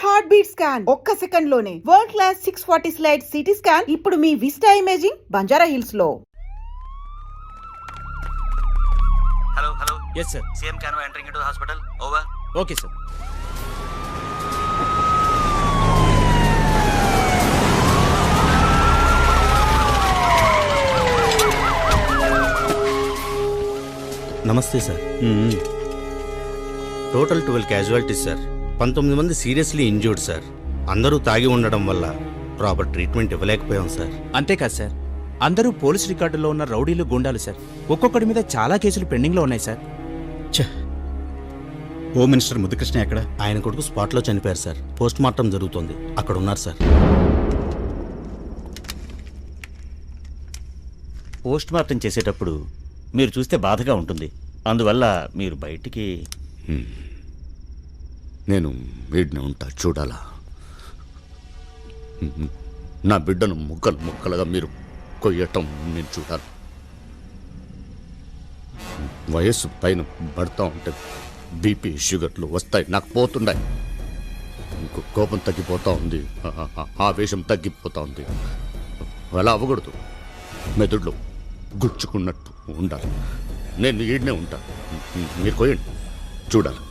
Heart beat scan ఒక్క second లోనే world class 640 slide CT scan ఇప్పుడు మీ విస్టా ఇమేజింగ్ బంజారా హిల్స్ లో. Hello yes sir CM Cano entering into the hospital over. okay sir. నమస్తే sir. Total 12 casualties sir. 19 మంది seriously injured sir. అందరూ తాగి ఉండడం వల్ల ప్రాపర్ ట్రీట్మెంట్ ఇవ్వలేకపోయాం సార్. అంతేకాదు సార్, అందరూ పోలీస్ రికార్డులో ఉన్న రౌడీలు గుండాలు సార్. ఒక్కొక్కడి మీద చాలా కేసులు పెండింగ్లో ఉన్నాయి సార్. హోమ్ మినిస్టర్ ముద్దుకృష్ణ ఎక్కడ? ఆయన కొడుకు స్పాట్లో చనిపోయారు సార్. పోస్ట్ మార్టం జరుగుతోంది, అక్కడ ఉన్నారు సార్. పోస్ట్ మార్టం చేసేటప్పుడు మీరు చూస్తే బాధగా ఉంటుంది. అందువల్ల మీరు బయటికి. నేను వీడిని ఉంటా చూడాలా? నా బిడ్డను ముక్కలు ముక్కలుగా మీరు కొయ్యటం నేను చూడాలి. వయస్సు పైన పడతా ఉంటే బీపీ షుగర్లు వస్తాయి, నాకు పోతున్నాయి. కోపం తగ్గిపోతూ ఉంది, ఆవేశం తగ్గిపోతూ ఉంది. అలా అవ్వకూడదు. మెదడులో గుచ్చుకున్నట్టు ఉండాలి. నేను ఈడనే ఉంటా, మీరు కొయ్యండి చూడాలి.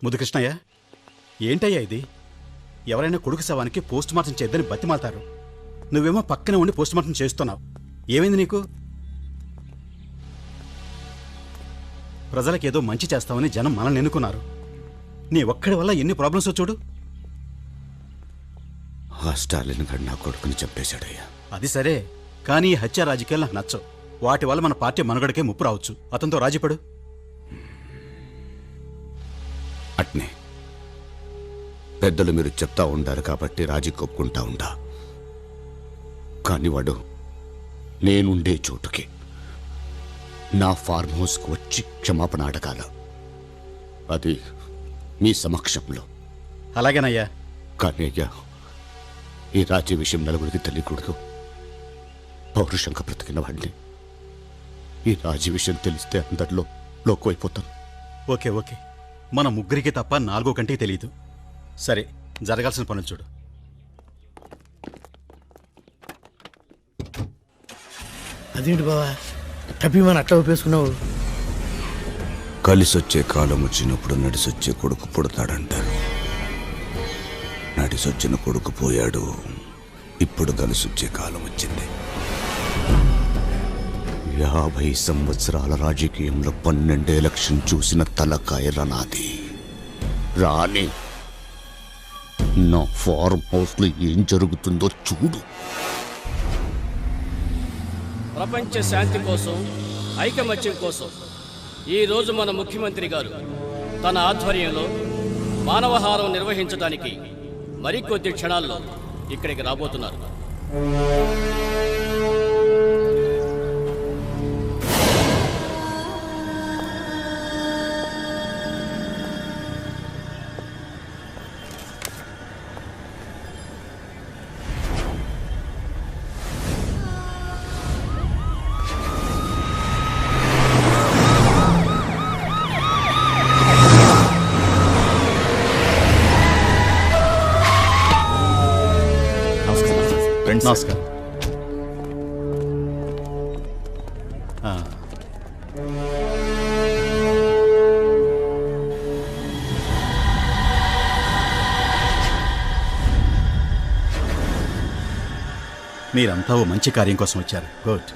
ముద్దుకృష్ణయ్య, ఏంటయ్యా ఇది? ఎవరైనా కొడుకు శవానికి పోస్ట్ మార్టం చేద్దని బతిమాలతారు. నువ్వేమో పక్కనే ఉండి పోస్ట్ మార్టం చేస్తున్నావు. ఏమైంది నీకు? ప్రజలకేదో మంచి చేస్తావని జనం మనల్ని ఎన్నుకున్నారు. నీ ఒక్కడి వల్ల ఎన్ని ప్రాబ్లమ్స్ చూడు. ఆ స్టాలిన్ గారు నా కొడుకుని చంపేశాడయ్యా. అది సరే, కానీ ఈ హత్య రాజకీయాలు నాకు నచ్చవు. వాటి వల్ల మన పార్టీ మనుగడకే ముప్పు రావచ్చు. అతనితో రాజీపడు. అట్నే పెద్దలు మీరు చెప్తా ఉండారు కాబట్టి రాజీ కొప్పుకుంటా ఉండా. కానీ వాడు నేనుండే చోటుకి, నా ఫార్మ్ హౌస్కి వచ్చి క్షమాపణ అడగాల. అది మీ సమక్షంలో. అలాగేనయ్యా. కానీ అయ్యా, ఈ రాజీ విషయం నలుగురికి తెలియకూడదు. పౌరుషంగా బ్రతికిన వాడిని ఈ రాజీ విషయం తెలిస్తే అందరిలో లోకమైపోతాను. ఓకే ఓకే, మన ముగ్గురికి తప్ప 4 కంటికి తెలియదు. సరే, జరగాల్సిన పనులు చూడు. అదేంటి బావా టపిమని అట్లా ఒప్పేసుకున్నావు? కలిసొచ్చే కాలం వచ్చినప్పుడు నడిసొచ్చే కొడుకు పుడతాడంటారు. నడిసొచ్చిన కొడుకు పోయాడు, ఇప్పుడు కలిసొచ్చే కాలం వచ్చింది. 50 సంవత్సరాల రాజకీయంలో 12 ఎలక్షన్ చూసిన తలకాయ నాది. రాని నా ఫార్మ్ హౌస్లో ఏం జరుగుతుందో చూడు. ప్రపంచ శాంతి కోసం, ఐకమత్యం కోసం ఈరోజు మన ముఖ్యమంత్రి గారు తన ఆధ్వర్యంలో మానవహారం నిర్వహించడానికి మరికొద్ది క్షణాల్లో ఇక్కడికి రాబోతున్నారు. నమస్కారం. మీరంతా ఓ మంచి కార్యం కోసం వచ్చారు. గుడ్.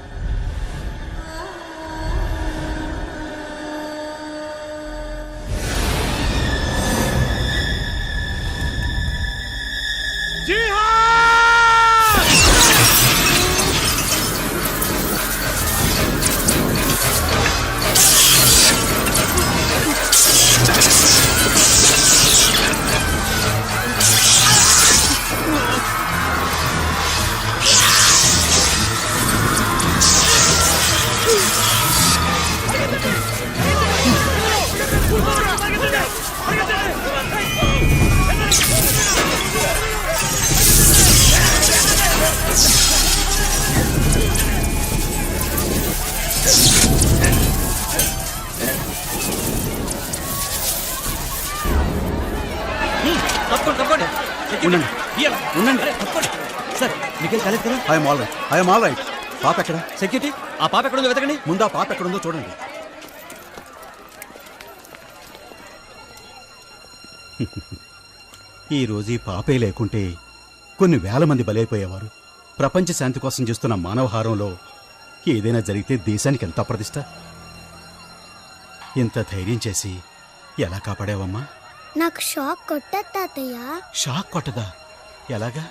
ఉండండి ఉండండి. సార్ మీకేం కాలేదు కదా? ఐఎమ్ ఆల్ రైట్ పాప ఎక్కడ? సెక్యూరిటీ ఆ పాప ఎక్కడుందో వెతకండి. ముందు ఆ పాప ఎక్కడుందో చూడండి. ఈ రోజు ఈ పాపే లేకుంటే కొన్ని వేల మంది బలైపోయేవారు. ప్రపంచ శాంతి కోసం చేస్తున్న మానవహారంలో ఏదైనా జరిగితే దేశానికి ఎంత అప్రతిష్ట. ఇంత ధైర్యం చేసి ఎలా కాపాడావమ్మా? నాకు షాక్ కొట్టదు తాతయ్య. షాక్ కొట్టదా? ఎలాగా?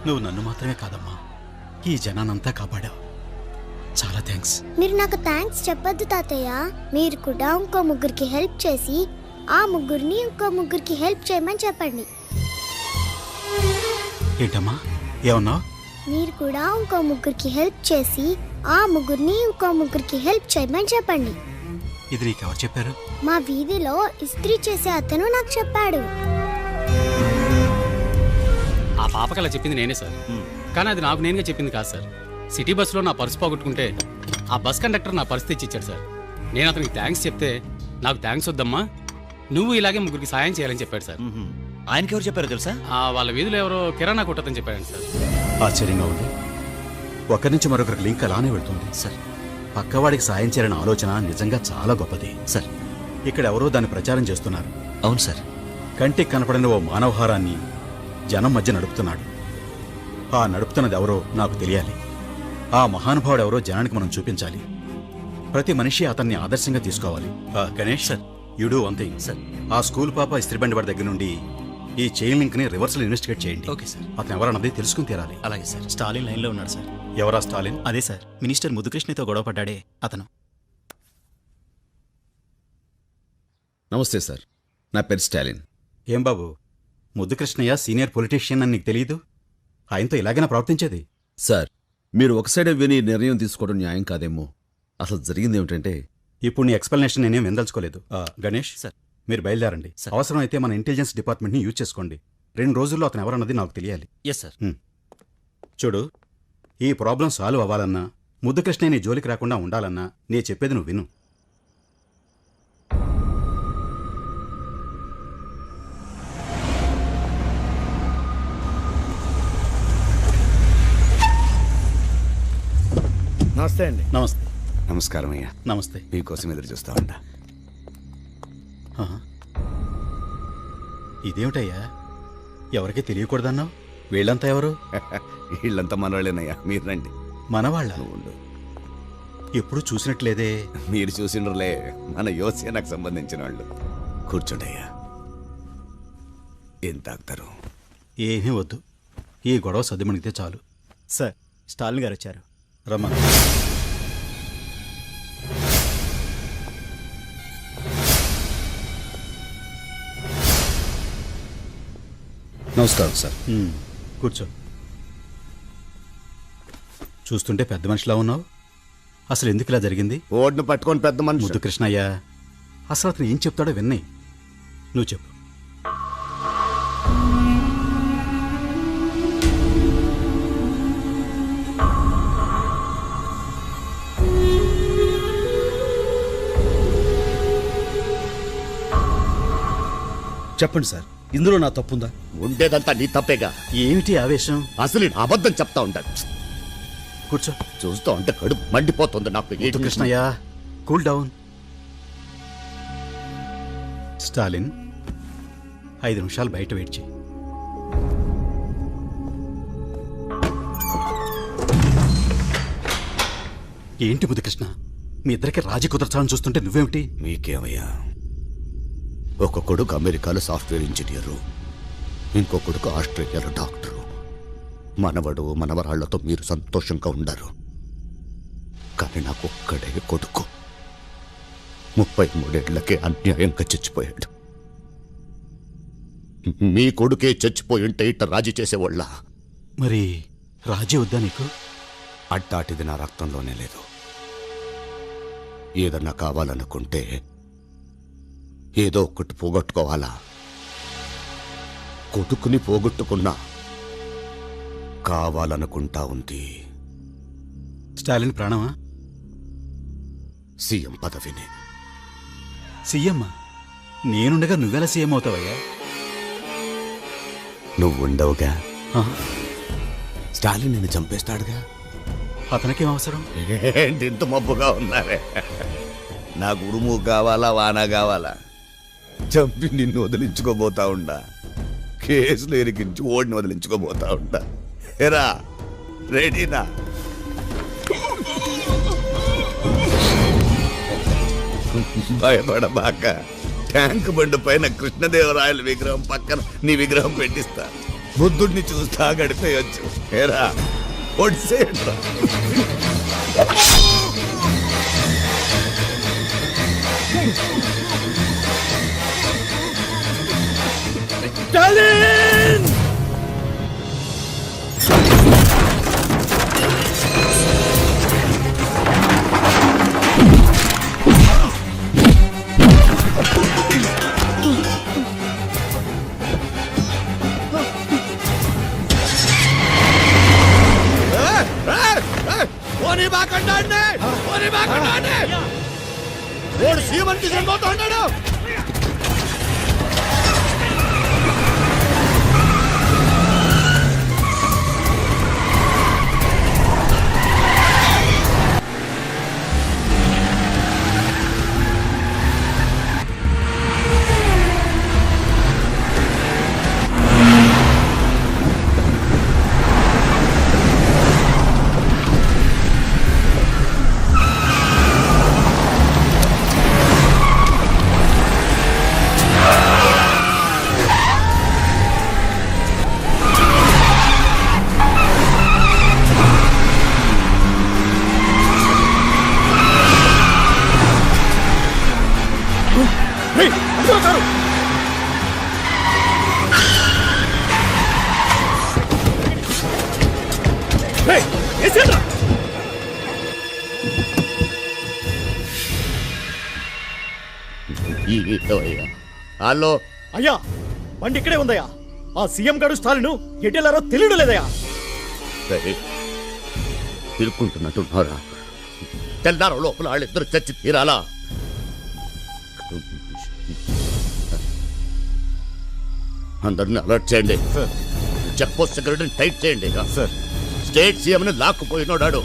నువ్వు నన్ను మాత్రమే కాదమ్మా, ఈ జనానంతా కాపాడావు. చాలా థ్యాంక్స్. మీరు నాకు థ్యాంక్స్ చెప్పొద్దు తాతయ్య. మీరు కూడా ఇంకో ముగ్గురికి హెల్ప్ చేసి ఆ ముగ్గురిని ఇంకో ముగ్గురికి హెల్ప్ చేయమని చెప్పండి. ఏంటమ్మా ఏమన్నావు? మీరు కూడా ఇంకో ముగ్గురికి హెల్ప్ చేసి ఆ ముగ్గురిని ఇంకో ముగ్గురికి హెల్ప్ చేయమని చెప్పండి. ఇది నీకెవరు చెప్పారు? మా వీధిలో ఇస్త్రీ చేసే అతను నాకు చెప్పాడు. ఆ పాపకి అలా చెప్పింది నేనే సార్, కానీ అది నాకు నేనుగా చెప్పింది కాదు సార్. సిటీ బస్సులో నా పర్సు పోగొట్టుకుంటే ఆ బస్ కండక్టర్ నా పర్సు తెచ్చి ఇచ్చాడు సార్. నేను అతనికి థ్యాంక్స్ చెప్తే నాకు థ్యాంక్స్ వద్దమ్మా, నువ్వు ఇలాగే ముగ్గురికి సాయం చేయాలని చెప్పాడు సార్. ఆయనకి ఎవరు చెప్పారో తెలుసా? వాళ్ళ వీధిలో ఎవరో కిరాణా కొట్టదని చెప్పాడు సార్. ఆశ్చర్యంగా ఉంది. ఒకరి నుంచి మరొకరికి లింక్ అలానే వెళ్తుంది సార్. పక్కవాడికి సాయం చేయాలనే ఆలోచన నిజంగా చాలా గొప్పది సార్. ఇక్కడ ఎవరో దాన్ని ప్రచారం చేస్తున్నారు. అవును సార్. కంటికి కనపడని ఓ మానవహారాన్ని జనం మధ్య నడుపుతున్నాడు. ఆ నడుపుతున్నది ఎవరో నాకు తెలియాలి. ఆ మహానుభావుడు ఎవరో జనానికి మనం చూపించాలి. ప్రతి మనిషి అతన్ని ఆదర్శంగా తీసుకోవాలి. Ganesh sir, you do one thing sir. ఆ స్కూల్ పాప ఇస్త్రీబండి వాడి దగ్గర నుండి ఈ చైన్ లింక్ ని రివర్సల్ ఇన్వెస్టిగేట్ చేయండి. Okay sir. అతను ఎవరన్నది తెలుసుకుని తీరాలి. అలాగే సార్. స్టాలిన్ లైన్లో ఉన్నాడు సార్. ఎవరా స్టాలిన్? అదే సార్, మినిస్టర్ ముద్దుకృష్ణతో గొడవ పడ్డాడే అతను. నమస్తే సార్, నా పేరు స్టాలిన్. ఏం బాబు, ముద్దుకృష్ణయ్య సీనియర్ పొలిటీషియన్ అని నీకు తెలీదు? ఆయనతో ఇలాగైనా ప్రవర్తించేది? సార్, మీరు ఒక సైడే విని నిర్ణయం తీసుకోవడం న్యాయం కాదేమో. అసలు జరిగింది ఏమిటంటే, ఇప్పుడు నీ ఎక్స్ప్లెనేషన్ నేనేం విందల్చుకోలేదు. గణేష్ సార్. మీరు బయలుదేరండి. సార్. అవసరమైతే మన ఇంటెలిజెన్స్ డిపార్ట్మెంట్ని యూజ్ చేసుకోండి. 2 రోజుల్లో అతను ఎవరన్నది నాకు తెలియాలి. Yes sir. చూడు, ఈ ప్రాబ్లం సాల్వ్ అవ్వాలన్నా, ముద్దుకృష్ణ నీ జోలికి రాకుండా ఉండాలన్నా నేను చెప్పేది నువ్వు విను. నమస్తే అండి. నమస్తే. నమస్కారం అయ్యా. నమస్తే. మీకోసం ఎదురు చూస్తా ఉంటా. ఇదేమిటయ్యా, ఎవరికి తెలియకూడదన్నావు? వీళ్ళంతా ఎవరు? వీళ్ళంతా మనవాళ్ళేనయ్యా, మీరు రండి. మనవాళ్ళ? ఎప్పుడు చూసినట్లేదే. మీరు చూసిండ్రులే, మన యోసేనకు సంబంధించిన వాళ్ళు. కూర్చోండయ్యా. ఏం తాగుతారు? ఏమీ వద్దు, ఈ గొడవ సర్దుమణిగితే చాలు. సార్, స్టాలిన్ గారు వచ్చారు. రమ్మా. నమస్కారం సార్. కూర్చో. చూస్తుంటే పెద్ద మనిషిలా ఉన్నావు. అసలు ఎందుకు ఇలా జరిగింది? ఓడ్ను పట్టుకొని పెద్ద మనిషి. ముద్దు కృష్ణయ్య అసలు అతను ఏం చెప్తాడో విన్నాయి. నువ్వు చెప్పు. చెప్పండి సార్, ఇందులో నా తప్పుందా? ఉండేదంతా నీ తప్పేగా. ఏమిటి ఆవేశం? అసలు నేను అబద్ధం చెప్తా ఉంటాను. కూర్చో. చూస్తూ ఉంటే కడుపు మండిపోతుంది నాకు. ముద్దు కృష్ణయ్య, కూల్ డౌన్. స్టాలిన్, 5 నిమిషాలు బయట వెయిట్ చేయి. ఏంటి ముద్దు కృష్ణ, మీ ఇద్దరికి రాజీ కుదర్చాలని చూస్తుంటే నువ్వేమిటి? మీకేమయ్యా, ఒక కొడుకు అమెరికాలో సాఫ్ట్వేర్ ఇంజనీరు, ఇంకో కొడుకు ఆస్ట్రేలియాలో డాక్టరు. మనవడు మనవరాళ్లతో మీరు సంతోషంగా ఉండరు, కానీ నాకు ఒక్కడే కొడుకు 33 ఏళ్లకే అన్యాయంగా చచ్చిపోయాడు. మీ కొడుకే చచ్చిపోయి ఉంటే ఇట్ట రాజీ చేసేవాళ్ళ? మరి రాజీ వద్దా నీకు? అట్టాటిది నా రక్తంలోనే లేదు. ఏదన్నా కావాలనుకుంటే ఏదో ఒక్కటి పోగొట్టుకోవాలా? కొడుకుని పోగొట్టుకున్నా కావాలనుకుంటా ఉంది స్టాలిన్ ప్రాణమా? సీఎం పదవిని. సీఎం నేనుండగా నువ్వెలా సీఎం అవుతావయ్యా? నువ్వుండవుగా. ఆ, స్టాలిన్ నిన్ను చంపేస్తాడుగా. అతనికేం అవసరం? ఏంటి ఇంత మబ్బుగా ఉన్నారే? నాకు ఉరుము కావాలా, వాన కావాలా? చంపి నిన్ను వదిలించుకోబోతా ఉండా. కేసులు ఎరికించి ఓడిని వదిలించుకోబోతా ఉండా. ఎరా రెడీనా? భయపడబాక. ట్యాంక్ బండి పైన కృష్ణదేవరాయల విగ్రహం పక్కన నీ విగ్రహం పెట్టిస్తా. బుద్ధుడిని చూస్తా గడిపేయచ్చు. ఏరా ఒడిసేట్రా. ఓడు సీమంతి చనిపోతా ఉన్నాడు. హలో అయ్యా, బండి ఇక్కడే ఉందయ్యా. ఆ సీఎం గారు స్టాలిన్ ఎటెళ్ళారో తెలియడం లేదయ్యా. తిరుక్కుంటున్నట్టున్నారా? తెల్లారో లోపల వాళ్ళిద్దరు చచ్చి తీరాలా? అందరిని అలర్ట్ చేయండి. చెక్ పోస్ట్ సెక్యూరిటీని టైట్ చేయండి. స్టేట్ సీఎం ని లాక్కుపోయినోడాడు.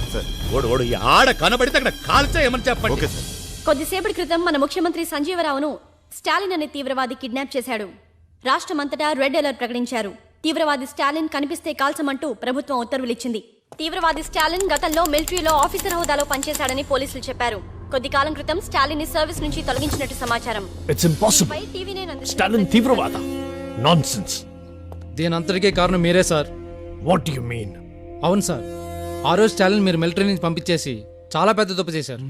ఓడు ఆడ కనబడితే అక్కడ కాల్ చేయమని చెప్పండి. కొద్దిసేపటి క్రితం మన ముఖ్యమంత్రి సంజీవరావును స్టాలిన్ అనే తీవ్రవాది కిడ్నాప్ చేశాడు. రాష్ట్రమంతటా రెడ్ అలర్ట్ ప్రకటించారు. తీవ్రవాది స్టాలిన్ కనిపిస్తే కాల్చమంటూ ప్రభుత్వం ఉత్తర్వులిచ్చింది. తీవ్రవాది స్టాలిన్ గతంలో మిలిటరీలో ఆఫీసర్ హోదాలో పనిచేశాడని పోలీసులు చెప్పారు. కొద్ది కాలం క్రితం స్టాలిన్ ని సర్వీస్ నుంచి తొలగించినట్టు సమాచారం. స్టాలిన్ తీవ్రవాద? నాన్సెన్స్. దీనంతటికీ కారణం మీరే సార్. What you mean? అవును సార్, ఆ రోజు స్టాలిన్ మీరు మిలిటరీ నుంచి పంపించేసి చాలా పెద్ద తప్పు చేశారు.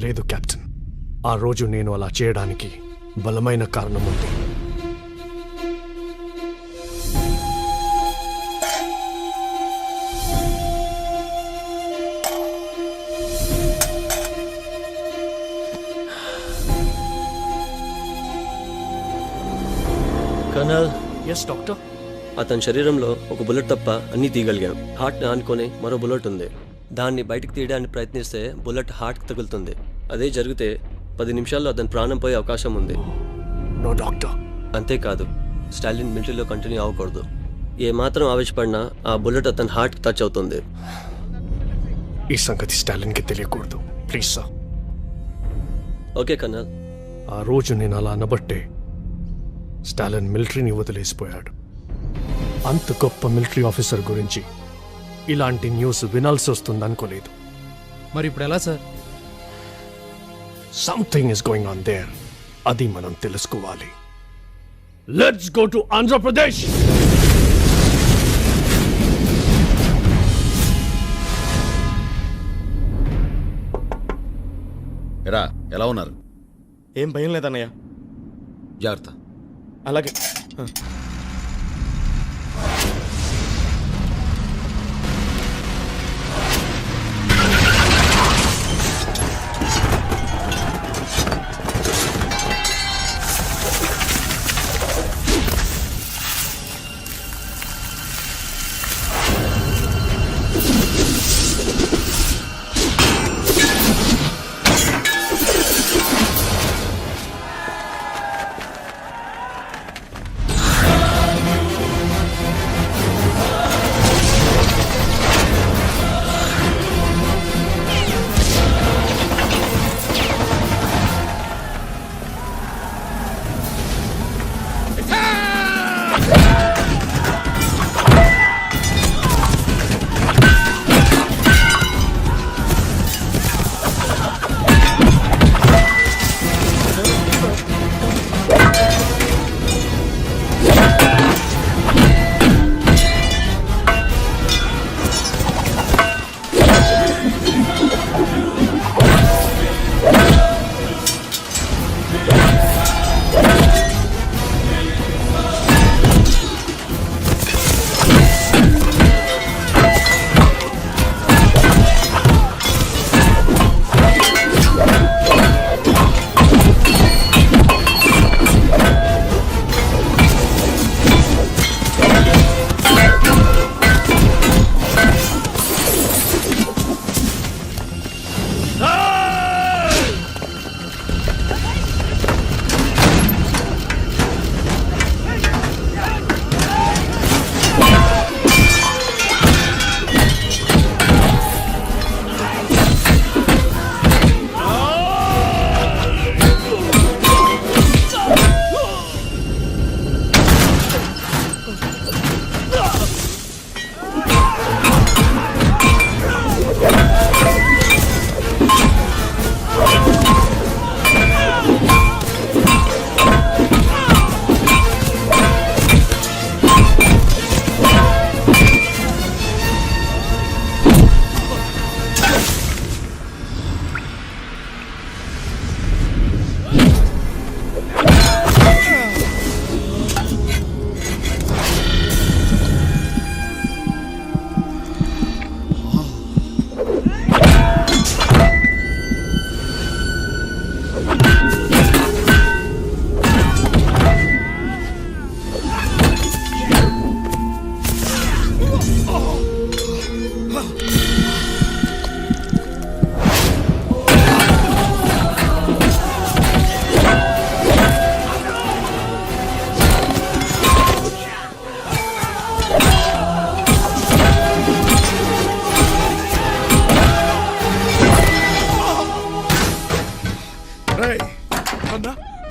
లేదు కెప్టెన్, ఆ రోజు నేను అలా చేయడానికి బలమైన కారణం ఉంది. కర్నల్. Yes doctor. అతని శరీరంలో ఒక బుల్లెట్ తప్ప అన్నీ తీయగలిగాం. హార్ట్ని ఆనుకొని మరో బుల్లెట్ ఉంది. దాన్ని బయటకు తీయడానికి ప్రయత్నిస్తే బుల్లెట్ హార్ట్కి తగులుతుంది. అదే జరిగితే 10 నిమిషాల్లో అతని ప్రాణం పోయే అవకాశం ఉంది. No doctor. అంతేకాదు, స్టాలిన్ మిలిటరీలో కంటిన్యూ అవ్వకూడదు. ఏ మాత్రం ఆవేశపడినా ఆ బుల్లెట్ అతని హార్ట్కి టచ్ అవుతుంది. ఈ సంగతి స్టాలిన్కి తెలియకూడదు. Please sir. Okay colonel. ఆ రోజు నేను అలా అనబట్టే స్టాలిన్ మిలిటరీని వదిలేసిపోయాడు. అంత గొప్ప మిలిటరీ ఆఫీసర్ గురించి ఇలాంటి న్యూస్ వినాల్సి వస్తుంది అనుకోలేదు. మరి ఇప్పుడు ఎలా sir? Something is going on their. అది మనం తెలుసుకోవాలి. Let's go to Andhra Pradesh. ఎరా ఎలా ఉన్నారు? ఏం భయం లేదన్నయ్య. జాగ్రత్త. అలాగే.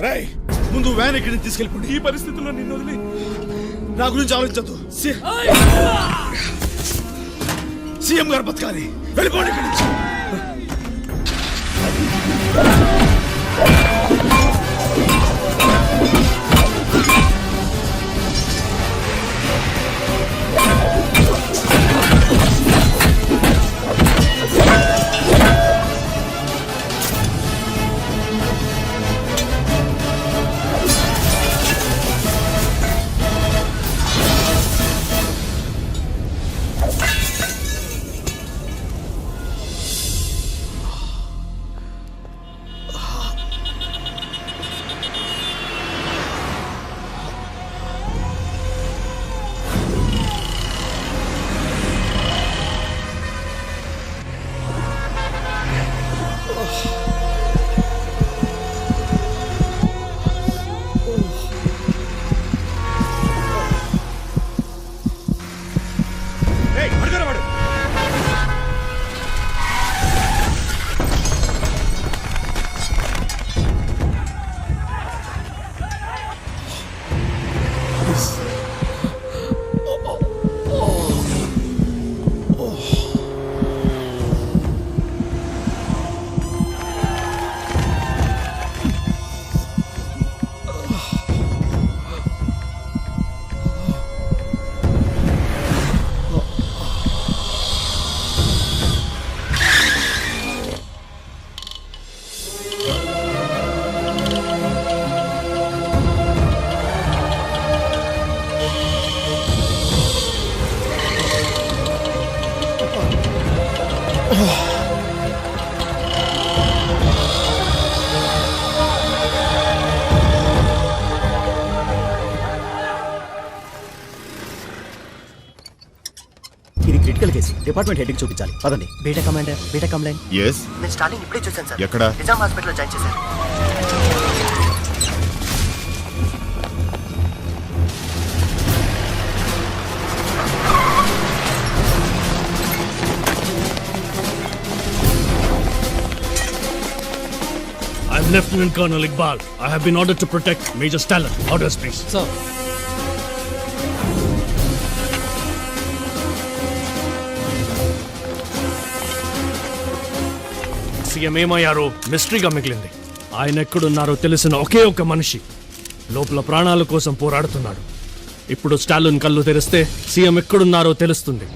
రాయ్ ముందు వ్యాన్ ఇక్కడి నుంచి తీసుకెళ్ళిపోండి. ఈ పరిస్థితుల్లో నిన్ను వదిలి నా గురించి ఆలోచించద్దు. సీఎం గారు బతకాలి. వెళ్ళిపోండి ఇక్కడి నుంచి. ఇది క్రిటికల్ కేసు. డిపార్ట్మెంట్ హెడ్కి చూపించాలి. పదండి. బీటెక్ కమాండర్, బీటెక్ కంప్లైంట్. ఎస్, నేను స్టాలిన్ ఇప్పుడే చూశాను సార్. ఎక్కడ? నిజాం హాస్పిటల్లో జాయిన్ చేశారు. I'm Lieutenant Colonel Iqbal. I have been ordered to protect Major Stalin. Orders, please. Sir. CM ఏమయ్యారో మిస్టరీగా మిగిలింది. ఆయన ఎక్కడున్నారో తెలిసిన ఒకే ఒక మనిషి లోపల ప్రాణాల కోసం పోరాడుతున్నాడు. ఇప్పుడు స్టాలిన్ కళ్ళు తెరిస్తే సీఎం ఎక్కడున్నారో తెలుస్తుంది.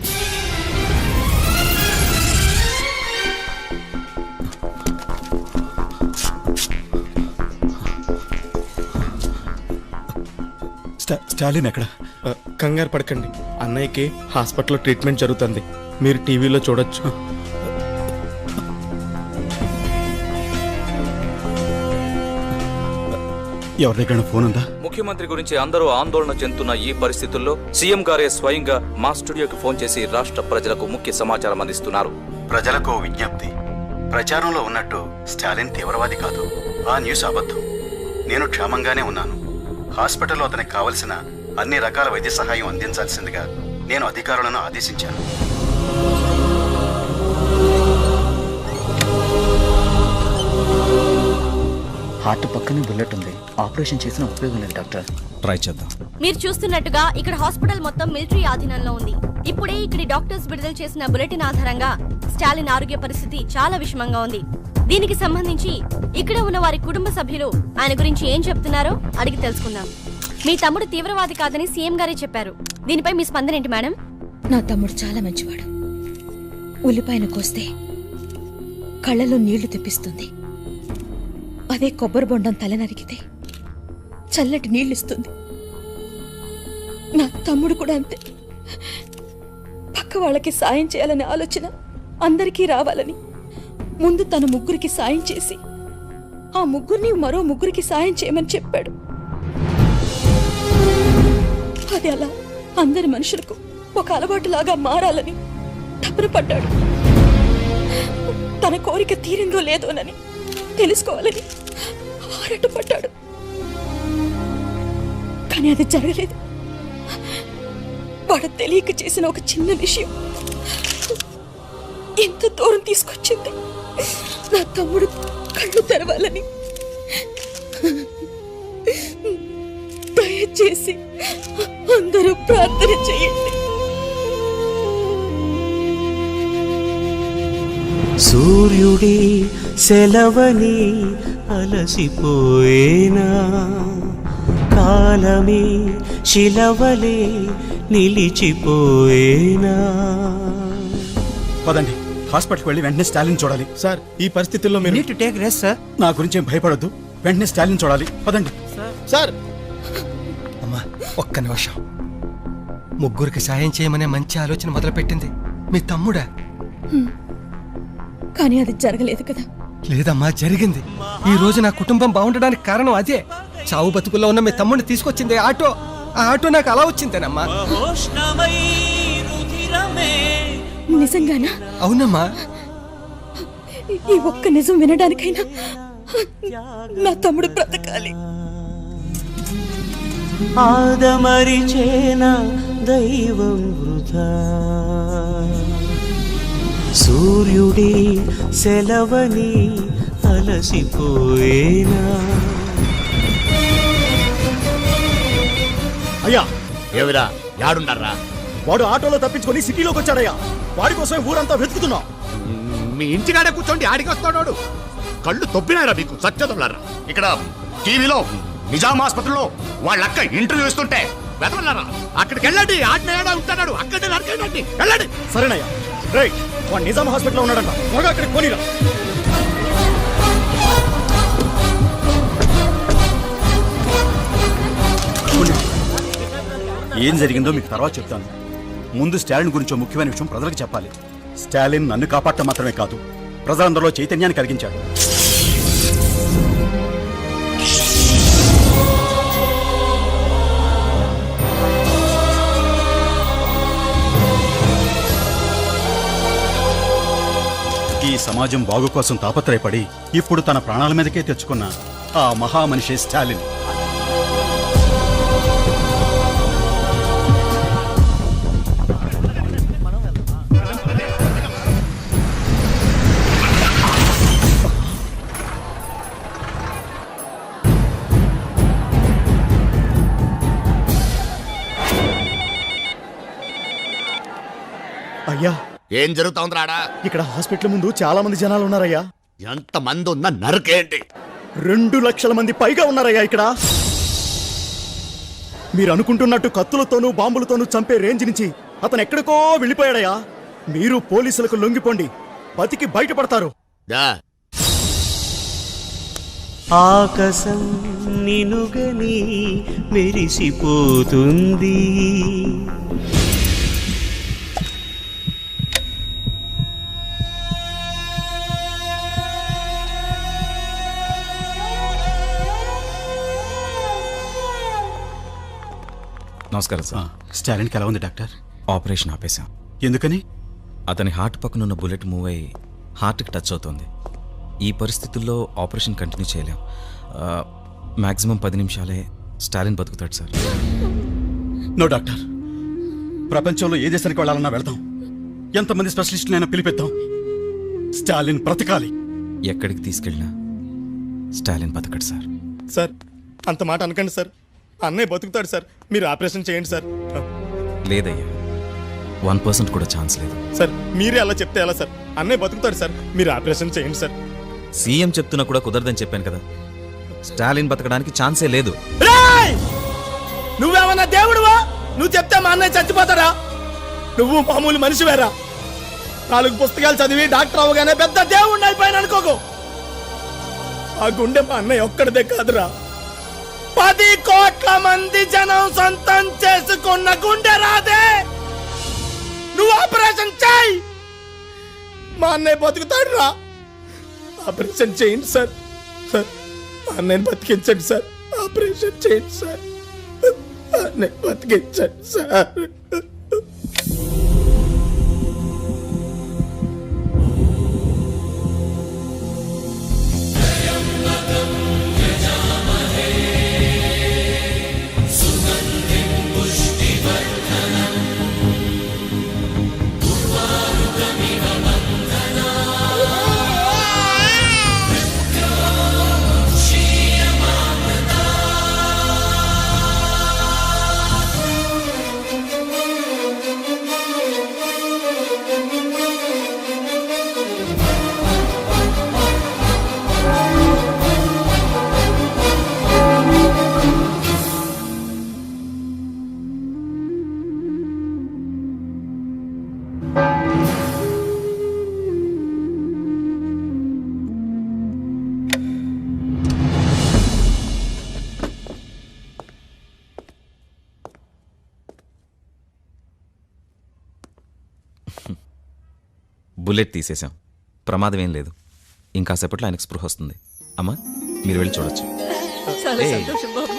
స్టాలిన్ ఎక్కడ? కంగారు పడకండి. అన్నయ్యకి హాస్పిటల్లో ట్రీట్మెంట్ జరుగుతుంది. మీరు టీవీలో చూడొచ్చు. ఎవరి దగ్గర ఫోన్ ఉందా? ముఖ్యమంత్రి గురించి అందరూ ఆందోళన చెందుతున్న ఈ పరిస్థితుల్లో సీఎం గారే స్వయంగా మా స్టూడియోకి ఫోన్ చేసి రాష్ట్ర ప్రజలకు ముఖ్య సమాచారం అందిస్తున్నారు. ప్రజలకు విజ్ఞప్తి. ప్రచారంలో ఉన్నట్టు స్టాలిన్ తీవ్రవాది కాదు. ఆ న్యూస్ అబద్ధం. నేను క్షేమంగానే ఉన్నాను. హాస్పిటల్లో అతనికి కావలసిన అన్ని రకాల వైద్య సహాయం అందించాల్సిందిగా నేను అధికారులను ఆదేశించాను. హార్ట్ పక్కనే బుల్లెట్ ఉంది. ఆపరేషన్ చేసిన ఉపయోగం లేదు డాక్టర్. ట్రై చేద్దాం. మీరు చూస్తున్నట్టుగా ఇక్కడ హాస్పిటల్ మొత్తం మిలిటరీ ఆధీనంలో ఉంది. ఇప్పుడే ఇక్కడి డాక్టర్స్ విడుదల చేసిన బులెటిన్ ఆధారంగా స్టాలిన్ ఆరోగ్య పరిస్థితి చాలా విషమంగా ఉంది. దీనికి సంబంధించి ఇక్కడ ఉన్న వారి కుటుంబ సభ్యులు ఆయన గురించి ఏం చెప్తున్నారో అడిగి తెలుసుకుందాం. మీ తమ్ముడు తీవ్రవాది కాదని సీఎం గారే చెప్పారు. దీనిపై మీ స్పందన ఏంటి మేడం? నా తమ్ముడు చాలా మంచివాడు. ఉల్లిపాయను కోస్తే కళ్ళలో నీళ్లు తెప్పిస్తుంది. అదే కొబ్బరి బొండం తల నరికితే చల్లటి నీళ్ళిస్తుంది. నా తమ్ముడు కూడా అంతే. పక్క వాళ్ళకి సాయం చేయాలనే ఆలోచన అందరికీ రావాలని ముందు తన ముగ్గురికి సాయం చేసి ఆ ముగ్గురిని మరో ముగ్గురికి సాయం చేయమని చెప్పాడు. అది అలా అందరి మనుషులకు ఒక అలవాటులాగా మారాలని తపన పడ్డాడు. తన కోరిక తీరిందో లేదోనని తెలుసుకోవాలని ఆరాటపడ్డాడు. కానీ అది జరగలేదు. వాడు తెలియక చేసిన ఒక చిన్న విషయం ఎంత దూరం తీసుకొచ్చింది. నా తమ్ముడు కళ్ళు తెరవాలని దయచేసి అందరూ ప్రార్థన చేయండి. సూర్యుడి సెలవని అలసిపోయేనా, కాలమే శిలవలే నిలిచిపోయేనా. పదండి, హాస్పిటల్కి వెళ్ళి వెంటనే స్టాలిన్ చూడాలి. సార్ ఈ పరిస్థితుల్లో మీరు నీట్ టేక్ రెస్ట్ సార్. నా గురించి ఏం భయపడొద్దు, వెంటనే స్టాలిన్ చూడాలి. పదండి సార్. అమ్మా ఒక్క నిమిషం. ముగ్గురికి సాయం చేయమనే మంచి ఆలోచన మొదలుపెట్టింది మీ తమ్ముడా? కానీ అది జరగలేదు కదా. లేదమ్మా, జరిగింది. ఈ రోజు నా కుటుంబం బాగుండడానికి కారణం అదే. చావు బతుకుల్లో ఉన్న మీ తమ్ముడిని తీసుకొచ్చింది ఆటో. ఆ ఆటో నాకు అలా వచ్చిందేనమ్మా. నిజంగానా? అవునమ్మా. ఈ ఒక్క నిజం వినడానికైనా నా తమ్ముడు బ్రతకాలి. ఆదమరిచేన దైవం వృధా, సూర్యుడి సెలవని అలసిపోయేనా. అయ్యా ఏవిరా యాడుండారా? వాడు ఆటోలో తప్పించుకొని సిటీలోకి వచ్చాడయ్యా. వాడి కోసమే ఊరంతా వెతుకుతున్నాం. మీ ఇంటికాడే కూర్చోండి, ఆడికి వస్తాడు. కళ్ళు తొప్పినారా మీకు సత్యదొల్లారా? ఇక్కడ టీవీలో నిజాం ఆసుపత్రిలో వాళ్ళ అక్క ఇంటర్వ్యూ ఇస్తుంటే వెతవల్లారా? అక్కడికి వెళ్ళండి, ఆడినాడా ఉంటాడు, అక్కడే నరకండి, వెళ్ళండి. సరేనయ్యా. రైట్, వాడు నిజాం హాస్పిటల్లో ఉన్నాడంట, త్వరగా అక్కడికి పోనీరా. ఏం జరిగిందో మీకు తర్వాత చెప్తాను. ముందు స్టాలిన్ గురించి ముఖ్యమైన విషయం ప్రజలకు చెప్పాలి. స్టాలిన్ నన్ను కాపాడటం మాత్రమే కాదు, ప్రజలందరిలో చైతన్యాన్ని కలిగించాడు. ఈ సమాజం బాగు కోసం తాపత్రయపడి ఇప్పుడు తన ప్రాణాల మీదకే తెచ్చుకున్న ఆ మహామనిషి స్టాలిన్. అయ్యా ఏం జరుగుతోందిరాడా? ఇక్కడ హాస్పిటల్ ముందు చాలా మంది జనాలు ఉన్నారయ్యా. ఎంత మంది ఉన్న నరకేంటి? 2 లక్షల మంది పైగా ఉన్నారయ్యా ఇక్కడ. మీరు అనుకుంటున్నట్టు కత్తులతోనూ బాంబులతోనూ చంపే రేంజ్ నుంచి అతను ఎక్కడికో వెళ్ళిపోయాడయ్యా. మీరు పోలీసులకు లొంగిపోండి, బతికి బయటపడతారు. ఆకాశం నినుగని మెరిసిపోతుంది, నమస్కారం సార్. స్టాలిన్కి ఎలా ఉంది డాక్టర్? ఆపరేషన్ ఆపేశాం. ఎందుకని? అతని హార్ట్ పక్కనున్న బుల్లెట్ మూవ్ అయ్యి హార్ట్కి టచ్ అవుతుంది. ఈ పరిస్థితుల్లో ఆపరేషన్ కంటిన్యూ చేయలేం. మ్యాక్సిమం 10 నిమిషాలే స్టాలిన్ బతుకుతాడు సార్. నో డాక్టర్, ప్రపంచంలో ఏ దేశానికి వెళ్ళాలన్నా వెళ్తాం, ఎంతమంది స్పెషలిస్టులైనా పిలిపిద్దాం. స్టాలిన్ బ్రతకాలి. ఎక్కడికి తీసుకెళ్ళినా స్టాలిన్ బతకడు సార్. సార్ అంత మాట అనకండి సార్. అన్నయ్య బతుకుతాడు సార్, మీరు ఆపరేషన్ చేయండి సార్. లేదయ్యా, 1% కూడా ఛాన్స్ లేదు సార్. మీరే అలా చెప్తే ఎలా సార్? అన్నయ్య బతుకుతాడు సార్, మీరు ఆపరేషన్ చేయండి సార్. సీఎం చెప్తున్నా కూడా కుదరదని చెప్పాను కదా. స్టాలిన్ బతకడానికి ఛాన్సే లేదు. నువ్వేమన్నా దేవుడువా? నువ్వు చెప్తే మా అన్నయ్య చచ్చిపోతాడా? నువ్వు మామూలు మనిషివేరా. 4 పుస్తకాలు చదివి డాక్టర్ అవగానే పెద్ద దేవుడిని అయిపోయాను అనుకోకు. ఆ గుండె మా అన్నయ్య ఒక్కడిదే కాదురా, 10 కోట్ల మంది జనం సొంతం చేసుకున్న గుండె రాదే. నువ్వు ఆపరేషన్ చేయి, మా అన్నయ్య బతుకుతాడు రా. ఆపరేషన్ చేయండి సార్. సార్ అన్నయ్యని బతికించండి సార్, ఆపరేషన్ చేయండి సార్, అన్నయ్య బతికించండి సార్. బుల్లెట్ తీసేసాం. ప్రమాదం ఏం లేదు. ఇంకాసేపట్లో ఆయనకు స్పృహ వస్తుంది. అమ్మా మీరు వెళ్ళి చూడొచ్చు. చాలా ఏయ్. సంతోషం బాబు.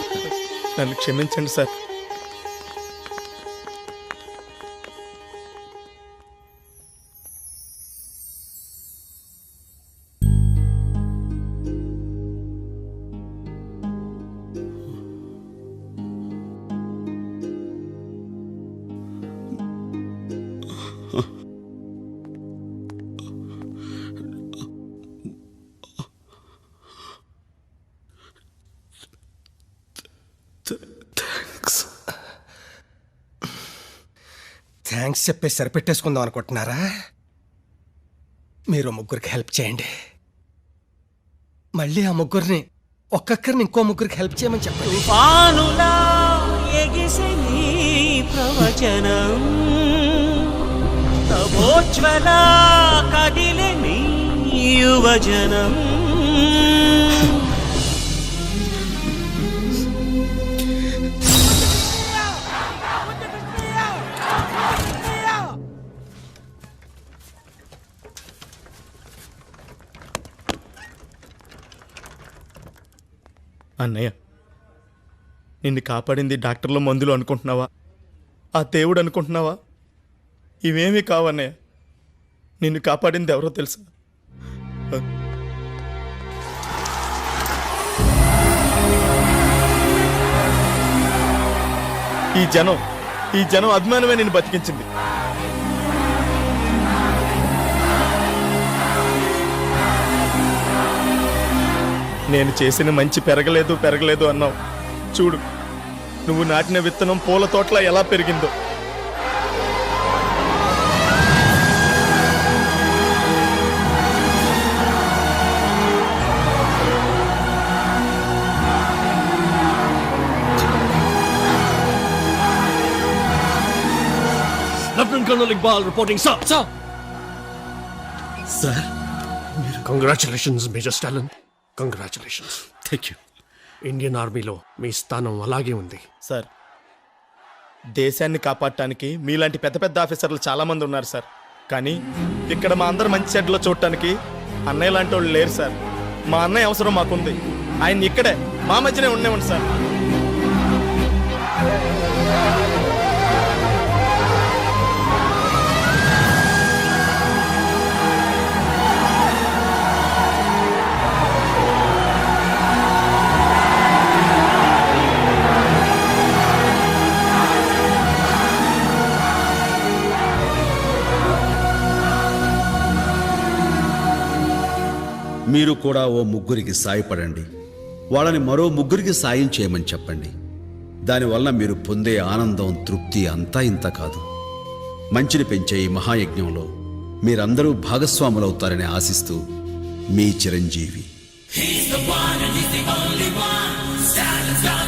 నన్ను క్షమించండి సార్. థ్యాంక్స్ చెప్పేసి సరిపెట్టేసుకుందాం అనుకుంటున్నారా? మీరు ముగ్గురికి హెల్ప్ చేయండి. మళ్ళీ ఆ ముగ్గురిని ఒక్కొక్కరిని ఇంకో ముగ్గురికి హెల్ప్ చేయమని చెప్పండి. పానులా ఎగిసి నీ ప్రవచనం తపోజ్వల కదిలే నీ యువజనం. అన్నయ్య, నిన్ను కాపాడింది డాక్టర్ల మందులు అనుకుంటున్నావా, ఆ దేవుడు అనుకుంటున్నావా? ఇవేమీ కావన్నయ్య. నిన్ను కాపాడింది ఎవరో తెలుసా? ఈ జనం అభిమానమే నిన్ను బతికించింది. నేను చేసిన మంచి పెరగలేదు అన్నావు. చూడు, నువ్వు నాటిన విత్తనం పూల తోటలా ఎలా పెరిగిందో. Lieutenant colonel Iqbal reporting. Sir sir, congratulations major Stalin. Congratulations. Thank you. Indian ఆర్మీలో మీ స్థానం అలాగే ఉంది. సార్, దేశాన్ని కాపాడటానికి మీలాంటి పెద్ద పెద్ద ఆఫీసర్లు చాలా మంది ఉన్నారు సార్. కానీ ఇక్కడ మా అందరు మంచి చెడ్డలో చూడటానికి అన్నయ్య లాంటి వాళ్ళు లేరు సార్. మా అన్నయ్య అవసరం మాకుంది. ఆయన ఇక్కడే మా మధ్యనే ఉండేవండి సార్. మీరు కూడా ఓ ముగ్గురికి సాయపడండి. వాళ్ళని మరో ముగ్గురికి సాయం చేయమని చెప్పండి. దానివల్ల మీరు పొందే ఆనందం, తృప్తి అంతా ఇంత కాదు. మంచిని పెంచే ఈ మహాయజ్ఞంలో మీరందరూ భాగస్వాములవుతారని ఆశిస్తూ మీ Chiranjeevi. He's the one and he's the only one. Stalin's got